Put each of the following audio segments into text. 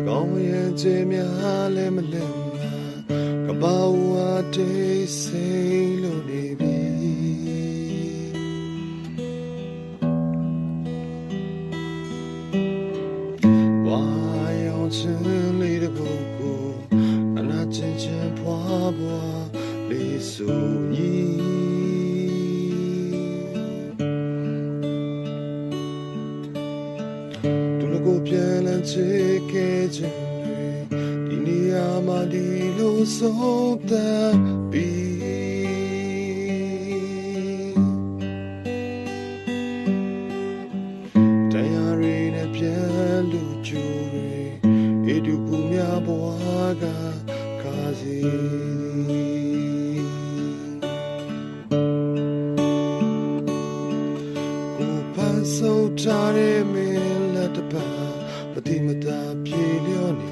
ကောင်းရဲ့ချင်များလည်းမလင်ကဘာဝတေးစိတ်လို့နေပြီဝါရောင်ချင်လေးတဲ့ပုဂ္ဂိုလ်အနာချင်းချင်းဖွာဖွာလေးဆိုညီသူတို့ကိုပြန်လည်ချစ်ခဲ့ခြင်းဒီနေရာမှာဒီလိုဆုံးသက်ပြီးတရားရည်နဲ့ပြန်လူကျူတွေဧတုပူများဘဝကကာစီကိုပန်းဆုံးထားတဲ့မင်းလက်တပါမတိမတာပြေလျော့နေ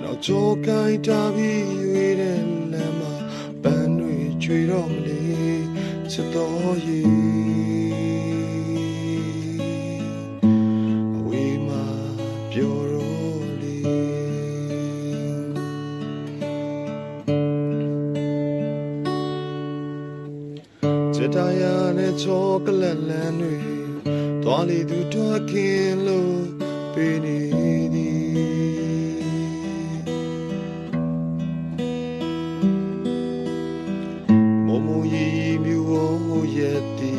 နောက်ချိုးကိုင်းတာပြီးရွေးတဲ့လမ်းမှာပန်းတွေကျွေတော့မလေချစ်တော်ရေအဝေးမှာပြောတော့လေချစ်တရားနဲ့ချောကလက်လန်းတွေသွားလေသူတွားခင်လို့ပေးနေသည်မမရီမြူဝရဲ့တီ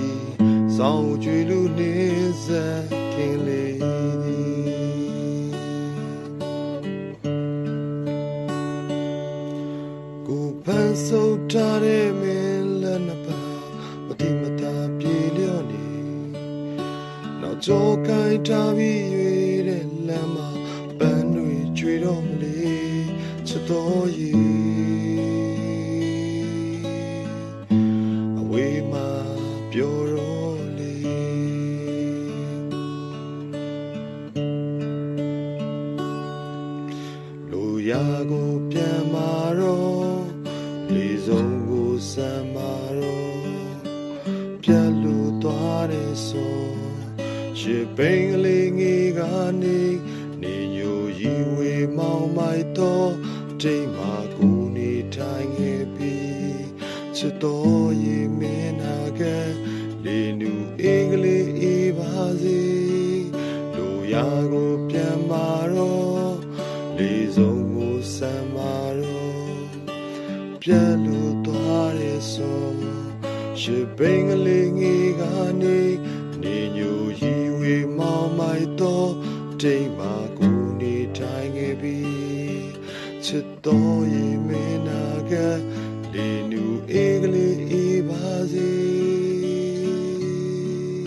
စောင်းကျွေလူနေစခင်လေသည်ကိုပန်းစုပ်ထားတဲ့မင်းလက်နှစ်ပါမတိမတာပြေလျော့နေနောက်ကြောကိုင်းထားပြီးရွေးတဲ့လမ်းမှာပန်းတွေကျွေတော့မလေချစ်တော်ရေအဝေးမှာပြောတော့လေလူရာကိုပြန်မာတော့လေဆုံးကိုစမ်းမာတော့ပြတ်လို့သွားတယ်ဆိုရှစ်ပိန်ကလေးငယ်ကနေနေညိုရီဝေမောင်းမိုက်တော့တိမ်မာကိုနေထိုင်ခဲ့ပြီးချစ်တော်ရေမင်းနာကလေနူအင်္ဂလိပ်အေးပါစေလူရာကိုပြန်မာတော့လေဆုံးကိုစမ်းမာတော့ပြတ်လို့သွားတယ်ဆိုရှစ်ပိန်ကလေးငယ်ကနေနေညိုရီဝေမောင်းမိုက်တော့တိမ်မာကိုနေထိုင်ခဲ့ပြီးချစ်တော်ရေမင်းနာကလေ